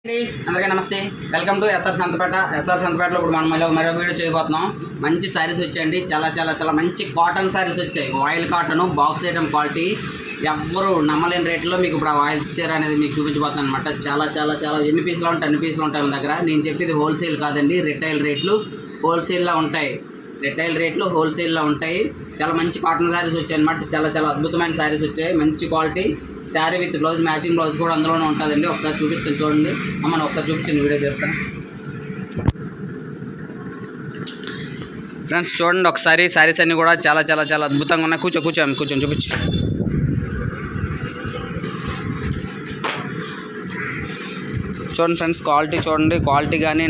అందరికీ నమస్తే. Welcome to SR Santhapeta. SR సంతపేటలో ఇప్పుడు మనం మరో వీడియో చేయబోతున్నాం. మంచి శారీస్ వచ్చాయండి. చాలా మంచి కాటన్ శారీస్ వచ్చాయి. Oil cotton box item quality ఎవ్వరు నమ్మలేని రేట్లో మీకు ఇప్పుడు ఆ ఆయిల్ చీర అనేది మీకు చూపించబోతున్నాను అనమాట. చాలా ఎన్ని పీసులు ఉంటాయి అన్ని పీసులు ఉంటాయి మన దగ్గర. నేను చెప్పేది హోల్సేల్ కాదండి, రిటైల్ రేట్లు హోల్సేల్లో ఉంటాయి. రిటైల్ రేట్లు హోల్సేల్లో ఉంటాయి. చాలా మంచి కాటన్ శారీస్ వచ్చాయి అనమాట. చాలా అద్భుతమైన శారీస్ వచ్చాయి. మంచి quality sari with blouse, matching blouse కూడా అందులోనే ఉంటుందండి. ఒకసారి చూపిస్తాను చూడండి. మనం ఒకసారి చూపించిన వీడియో చేస్తాను ఫ్రెండ్స్. చూడండి ఒకసారి శారీస్ అన్నీ కూడా చాలా అద్భుతంగా ఉన్నాయి. కూర్చొని చూపించు. చూడండి ఫ్రెండ్స్, క్వాలిటీ చూడండి. క్వాలిటీ కానీ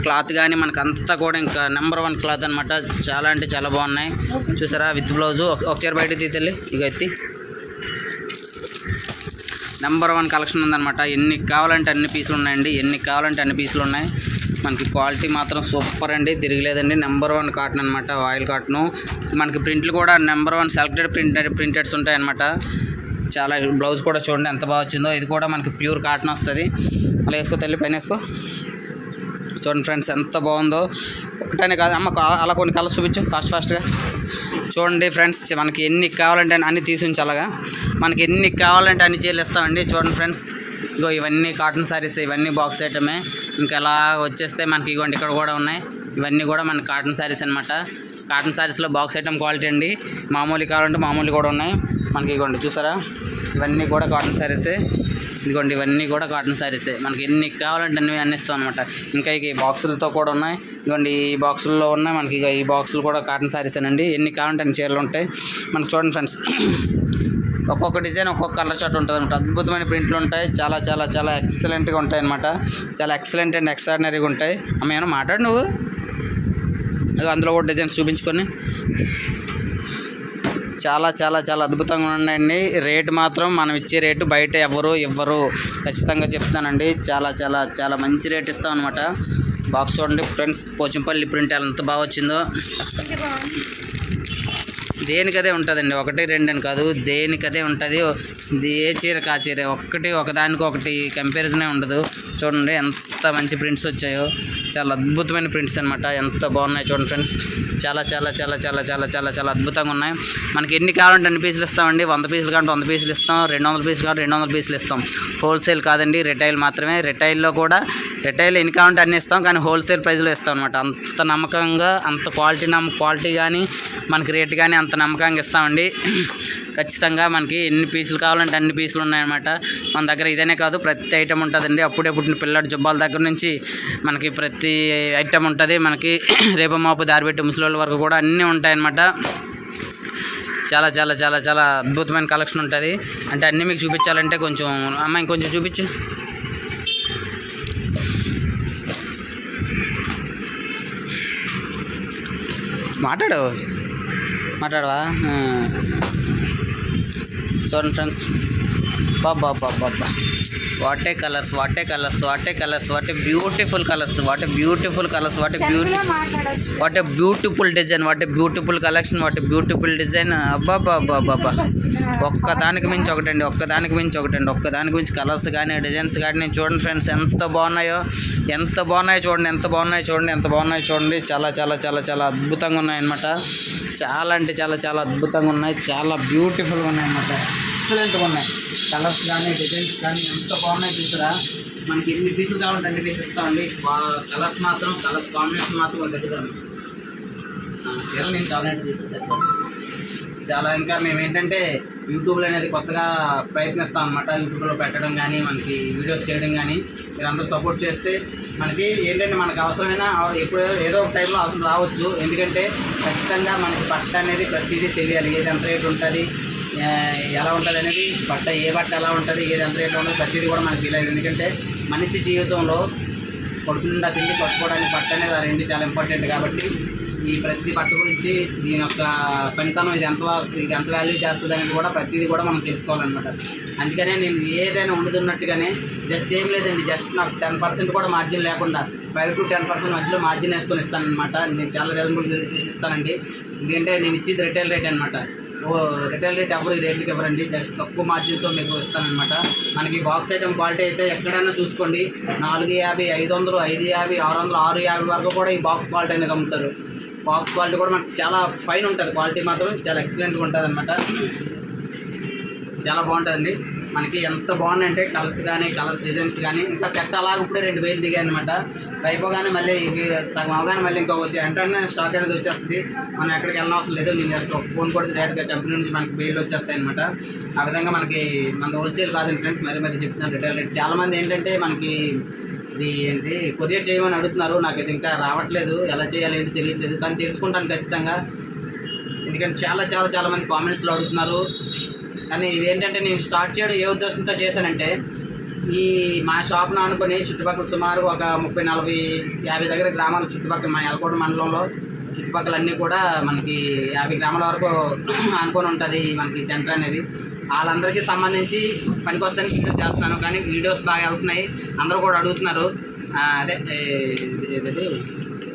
క్లాత్ కానీ మనకు అంతా కూడా ఇంకా నెంబర్ 1 క్లాత్ అనమాట. చాలా అంటే చాలా బాగున్నాయి. చూసారా విత్ బ్లౌజు. ఒక చీర బయట తీతెళ్ళి ఇక ఎత్తి నెంబర్ 1 కలెక్షన్ ఉందన్నమాట. ఎన్ని కావాలంటే అన్ని పీసులు ఉన్నాయండి. ఉన్నాయి. మనకి క్వాలిటీ మాత్రం సూపర్ అండి, తిరగలేదండి. నెంబర్ 1 కాటన్ అనమాట, ఆయిల్ కాటను. మనకి ప్రింట్లు కూడా నెంబర్ 1 సెలెక్టెడ్ ప్రింటెడ్స్ ఉంటాయన్నమాట. చాలా బ్లౌజ్ కూడా చూడండి ఎంత బాగా వచ్చిందో. ఇది కూడా మనకి ప్యూర్ కాటన్ వస్తుంది. అలా వేసుకో తల్లి, పైన వేసుకో. చూడండి ఫ్రెండ్స్ ఎంత బాగుందో. ఒకటనే కాదు అమ్మ, అలా కొన్ని కలర్స్ చూపించు ఫాస్ట్గా. చూడండి ఫ్రెండ్స్, మనకి ఎన్ని కావాలంటే అన్ని తీసి అలాగా మనకి ఎన్ని కావాలంటే అన్ని చీరలు ఇస్తామండి. చూడండి ఫ్రెండ్స్, ఇగో ఇవన్నీ కాటన్ శారీస్, ఇవన్నీ బాక్స్ ఐటమే. ఇంకా అలా వచ్చేస్తే మనకి ఇగోండి ఇక్కడ కూడా ఉన్నాయి. ఇవన్నీ కూడా మన కాటన్ శారీస్ అనమాట. కాటన్ శారీస్లో బాక్స్ ఐటమ్ క్వాలిటీ అండి. మామూలు కావాలంటే మామూలు కూడా ఉన్నాయి మనకి. ఇగోండి చూసారా, ఇవన్నీ కూడా కాటన్ శారీసే. ఇదిగోండి ఇవన్నీ కూడా కాటన్ శారీసే. మనకి ఎన్ని కావాలంటే అన్ని ఇస్తాం అనమాట. ఇంకా ఈ బాక్సులతో కూడా ఉన్నాయి. ఇదిగోండి ఈ బాక్సుల్లో ఉన్నాయి మనకి. ఇక ఈ బాక్సులు కూడా కాటన్ శారీసేనండి. ఎన్ని కావాలంటే అన్ని చీరలు ఉంటాయి మనకి. చూడండి ఫ్రెండ్స్, ఒక్కొక్క డిజైన్ ఒక్కొక్క కలర్ చార్ట్ ఉంటుంది అనమాట. అద్భుతమైన ప్రింట్లు ఉంటాయి. చాలా ఎక్సలెంట్గా ఉంటాయి అనమాట. చాలా ఎక్సలెంట్ అండ్ ఎక్స్ట్రాడినరీగా ఉంటాయి. అమ్మ ఏమన్నా మాట్లాడు నువ్వు. అందులో కూడా డిజైన్స్ చూపించుకొని చాలా అద్భుతంగా ఉన్నాయండి. రేటు మాత్రం మనం ఇచ్చే రేటు బయట ఎవరు ఇవ్వరు, ఖచ్చితంగా చెప్తానండి. చాలా మంచి రేట్ ఇస్తాం అనమాట. బాక్స్ చూడండి ఫ్రెండ్స్, పోచంపల్లి ప్రింట్ ఎంత బాగా వచ్చిందో. దేనికదే ఉంటుందండి, 1 2 అని కాదు, దేనికదే ఉంటుంది. ఏ చీర కా చీర ఒకదానికొకటి కంపారిజనే ఉండదు. చూడండి ఎంత మంచి ప్రింట్స్ వచ్చాయో. చాలా అద్భుతమైన ప్రింట్స్ అనమాట. ఎంత బాగున్నాయి చూడండి ఫ్రెండ్స్. చాలా అద్భుతంగా ఉన్నాయి. మనకి ఎన్ని కావాలంటే అన్ని పీసులు ఇస్తామండి. 100 పీసులు కావాలంటే 100 పీసులు ఇస్తాం. 200 పీసులు కావాలంటే 200 పీసులు ఇస్తాం. హోల్సేల్ కాదండి, రిటైల్ మాత్రమే. రిటైల్లో కూడా ఎన్ని కావాలంటే అన్ని ఇస్తాం, కానీ హోల్సేల్ ప్రైస్లో ఇస్తాం అనమాట. అంత నమ్మకంగా, అంత క్వాలిటీ కానీ మనకి రేట్ కానీ అంత నమ్మకంగా ఇస్తామండి. ఖచ్చితంగా మనకి ఎన్ని పీసులు కావాలంటే అన్ని పీసులు ఉన్నాయన్నమాట. మన దగ్గర ఇదనే కాదు, ప్రతి ఐటమ్ ఉంటుందండి. అప్పుడే పుట్టిన పిల్లడి జబ్బాల దగ్గర నుంచి మనకి ప్రతి ఐటమ్ ఉంటుంది మనకి. రేపు మాపు దారిపెట్టి ముసలోళ్ళ వరకు కూడా అన్నీ ఉంటాయన్నమాట. చాలా అద్భుతమైన కలెక్షన్ ఉంటుంది. అంటే అన్నీ మీకు చూపించాలంటే కొంచెం అమ్మాయి ఇంకొంచెం చూపించు. మాట్లాడవా? చూడండి ఫ్రెండ్స్, బాబా what a colours, what a beautiful colours, what a beautiful design, what a beautiful collection, what a beautiful design. అబ్బాబ్బాబ్బాబ్బా, ఒక్కదానికి మించి ఒకటండి. ఒక్కదానికి మించి కలర్స్ కానీ డిజైన్స్ కానీ. నేను చూడండి ఫ్రెండ్స్ ఎంత బాగున్నాయో చూడండి. చాలా అద్భుతంగా ఉన్నాయన్నమాట. చాలా అంటే చాలా అద్భుతంగా ఉన్నాయి. చాలా బ్యూటిఫుల్గా ఉన్నాయి అన్నమాట. ఎక్సలెంట్గా ఉన్నాయి. కలర్స్ కానీ డిజైన్స్ కానీ ఎంత బాగున్నాయి చూసారా. మనకి ఎన్ని పీసులు కావాలంటే అన్ని పీసులు ఇస్తామండి. కలర్స్ కాంబినేషన్ మాత్రం దగ్గర నేను కాంబినేట్ చేస్తాను. చాలా ఇంకా మేము ఏంటంటే యూట్యూబ్లో అనేది కొత్తగా ప్రయత్నిస్తాం అనమాట. యూట్యూబ్లో పెట్టడం కానీ, మనకి వీడియోస్ చేయడం కానీ మీరందరూ సపోర్ట్ చేస్తే మనకి ఏంటంటే మనకు అవసరమైన ఎప్పుడు ఏదో ఒక టైంలో అవసరం రావచ్చు. ఎందుకంటే ఖచ్చితంగా మనకి బట్ట అనేది ప్రతిదీ తెలియాలి. ఏది ఎంత రేటు ఉంటుంది, ఎలా ఉంటుంది అనేది, ఏ బట్ట ఎలా ఉంటుంది, ఏది ఎంత రేటు ఉంటుంది, ప్రతిదీ కూడా మనకు తెలియాలి. ఎందుకంటే మనిషి జీవితంలో కొడుకునిండా తిండి కొట్టుకోవడానికి బట్ట అనేది ఆ రెండు చాలా ఇంపార్టెంట్. కాబట్టి ఈ ప్రతి బట్ట గురించి దీని యొక్క పనితనం ఇది ఎంత వాల్యూ చేస్తుంది అనేది కూడా ప్రతిదీ కూడా మనం తెలుసుకోవాలన్నమాట. అందుకనే నేను ఏదైనా ఉండుతున్నట్టుగానే జస్ట్ ఏం లేదండి, జస్ట్ నాకు 10% కూడా మార్జిన్ లేకుండా 5 to 10% మధ్యలో మార్జిన్ వేసుకొని ఇస్తానమాట. నేను చాలా రీజనబుల్ ఇస్తానండి. ఎందుకంటే నేను ఇచ్చేది రిటైల్ రేట్ అనమాట. రిటైల్ రేట్ ఎవరు ఈ రేట్లకి ఇవ్వరండి, జస్ట్ తక్కువ మార్జిన్తో మీకు ఇస్తానమాట. మనకి బాక్స్ ఐటమ్ క్వాలిటీ అయితే ఎక్కడైనా చూసుకోండి 450, 500, 550, 600, 650 వరకు కూడా ఈ బాక్స్ క్వాలిటీ అనేది అమ్ముతారు. బాక్స్ క్వాలిటీ కూడా మనకి చాలా ఫైన్ ఉంటుంది, క్వాలిటీ మాత్రం చాలా ఎక్సలెంట్గా ఉంటుంది అనమాట. చాలా బాగుంటుందండి. మనకి ఎంత బాగుందంటే కలర్స్ డిజైన్స్ కానీ ఇంకా సెట్ అలాగ ఇప్పుడే 2000 దిగాయి అనమాట. అయిపోగానే మళ్ళీ సగం అవగానే మళ్ళీ ఇంకో వెంటనే స్టాక్ అనేది వచ్చేస్తుంది. మనం ఎక్కడికి వెళ్ళిన అవసరం లేదు, నేను జస్ట్ ఫోన్ కొడితే డైరెక్ట్గా కంపెనీ నుంచి మనకి మెయిల్ వచ్చేస్తాయి అనమాట. ఆ విధంగా మనకి మన హోల్సేల్ కాదండి ఫ్రెండ్స్, మరి చెప్తున్నాను రిటైల్ రేట్. చాలామంది ఏంటంటే మనకి ఇది ఏంటి కొరియర్ చేయమని అడుగుతున్నారు, నాకు ఇది ఇంకా రావట్లేదు, ఎలా చేయాలి ఏంటి తెలియట్లేదు, కానీ తెలుసుకుంటాను ఖచ్చితంగా. ఎందుకంటే చాలా మంది కామెంట్స్లో అడుగుతున్నారు. కానీ ఇదేంటంటే నేను స్టార్ట్ చేయడం ఏ ఉద్దేశంతో చేశానంటే, ఈ మా షాప్ను అనుకుని చుట్టుపక్కల సుమారు ఒక 30, 40, 50 దగ్గర గ్రామాల చుట్టుపక్కల మా ఎలకోట మండలంలో చుట్టుపక్కలన్నీ కూడా మనకి 50 గ్రామాల వరకు అనుకొని ఉంటుంది మనకి సెంటర్ అనేది. వాళ్ళందరికీ సంబంధించి పనికొస్తానికి వీడియోస్ చేస్తున్నాను, కానీ వీడియోస్ బాగా వెళ్తున్నాయి, అందరూ కూడా అడుగుతున్నారు. అదే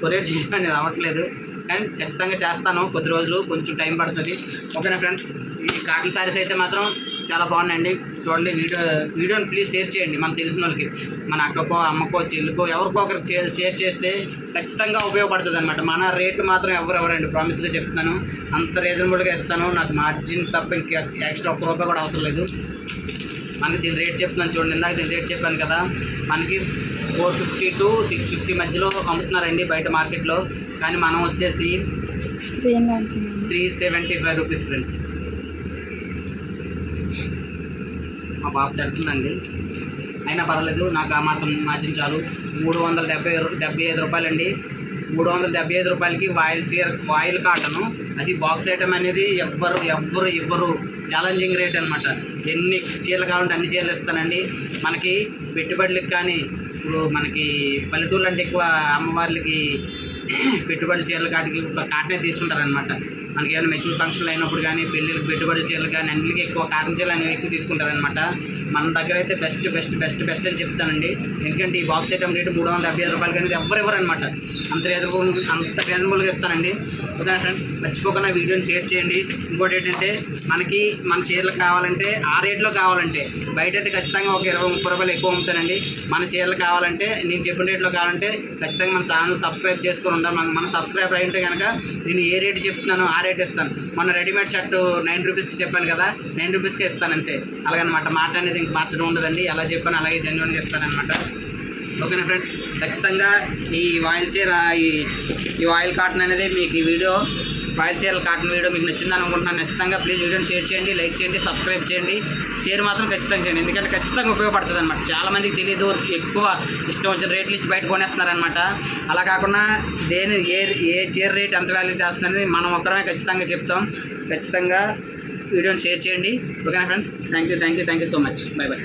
కొరియర్ చేయడం అనేది అవ్వట్లేదు, కానీ ఖచ్చితంగా చేస్తాను. కొద్ది రోజులు కొంచెం టైం పడుతుంది. ఓకేనా ఫ్రెండ్స్, ఈ కాటన్ శారీస్ అయితే మాత్రం చాలా బాగున్నాయండి. చూడండి, వీడియోని ప్లీజ్ షేర్ చేయండి మన తెలిసిన వాళ్ళకి, మన అక్కకో అమ్మకో చెల్లికో ఎవరికో ఒకరికి షేర్ చేస్తే ఖచ్చితంగా ఉపయోగపడుతుంది అనమాట. మన రేటు మాత్రం ఎవరండి, ప్రామిస్గా చెప్తున్నాను, అంత రీజనబుల్గా ఇస్తాను. నాకు మార్జిన్ తప్ప ఇంకా ఎక్స్ట్రా ఒక్క రూపాయి కూడా అవసరం లేదు. మనకి దీని రేట్ చెప్తున్నాను చూడండి, ఇందాక దీని రేట్ చెప్పాను కదా, మనకి 450 to 650 మధ్యలో అమ్ముతున్నారండి బయట మార్కెట్లో. కానీ మనం వచ్చేసి 375 రూపీస్ ఫ్రెండ్స్. మా బాబు తడుతుందండి, అయినా పర్వాలేదు, నాకు ఆ మాత్రం మార్జిన్ చాలు. 375 రూపాయలండి. 375 రూపాయలకి వాయిల్ కాటను, అది బాక్స్ ఐటమ్ అనేది ఎవ్వరు ఇవ్వరు. ఛాలెంజింగ్ రేట్ అనమాట. ఎన్ని చీరలు కావాలంటే అన్ని చీరలు ఇస్తానండి. మనకి పెట్టుబడులకి కానీ, ఇప్పుడు మనకి పల్లెటూళ్ళు అంటే ఎక్కువ అమ్మవార్లకి పెట్టుబడి చీరలు కాటికి కాటనే తీసుకుంటారనమాట. మనకి ఏమైనా మెచ్యూర్ ఫంక్షన్లు అయినప్పుడు కానీ, పెళ్ళిళ్ళకి పెట్టుబడి చీరలు కానీ అన్నిటికీ ఎక్కువ కాటన్ చీరలు అనేవి ఎక్కువ తీసుకుంటారనమాట. మన దగ్గర అయితే బెస్ట్ అని చెప్తానండి. ఎందుకంటే ఈ బాక్స్ ఐటమ్ రేటు 375 రూపాయలకి అనేది ఎవరు అనమాట. అంత రీజనబుల్గా ఇస్తానండి. ఓకే ఫ్రెండ్స్, మర్చిపోకుండా వీడియోని షేర్ చేయండి. ఇంకోటి ఏంటంటే, మనకి మన చీరలు కావాలంటే ఆ రేట్లో కావాలంటే బయట అయితే ఖచ్చితంగా ఒక 20-30 రూపాయలు ఎక్కువ అమ్ముతానండి. మన చీరలు కావాలంటే నేను చెప్పిన రేట్లో కావాలంటే ఖచ్చితంగా మన ఛానల్ సబ్స్క్రైబ్ చేసుకొని ఉండాలి. మన సబ్స్క్రైబర్ అయితే కనుక నేను ఏ రేటు చెప్తున్నానో ఆ రేట్ ఇస్తాను. మన రెడీమేడ్ షర్టు 9 రూపీస్కి చెప్పాను కదా, 9 రూపీస్కే ఇస్తాను అంతే. అలాగనమాట, మాట అనేది ఇంక మార్చడం ఉండదండి. ఎలా చెప్పాను అలాగే జెన్యున్గా ఇస్తానమాట. ఓకేనా ఫ్రెండ్స్, ఖచ్చితంగా ఈ వాయిల్ చీర ఈ వాయిల్ కాటన్ అనేది మీకు ఈ వీడియో వాయిల్ చీరల కాటన్ వీడియో మీకు నచ్చిందని అనుకుంటున్నాను. ఖచ్చితంగా ప్లీజ్ వీడియోని షేర్ చేయండి, లైక్ చేయండి, సబ్స్క్రైబ్ చేయండి. షేర్ మాత్రం ఖచ్చితంగా చేయండి, ఎందుకంటే ఖచ్చితంగా ఉపయోగపడుతుంది అనమాట. చాలామందికి తెలియదు, ఎక్కువ ఇష్టం వచ్చిన రేట్లు ఇచ్చి బయట కొనేస్తున్నారనమాట. అలా కాకుండా ఏ చీర రేట్ ఎంత వాల్యూ చేస్తుందని మనం ఒక్కరమే ఖచ్చితంగా చెప్తాం. ఖచ్చితంగా వీడియోని షేర్ చేయండి. ఓకేనా friends, thank you so much. By.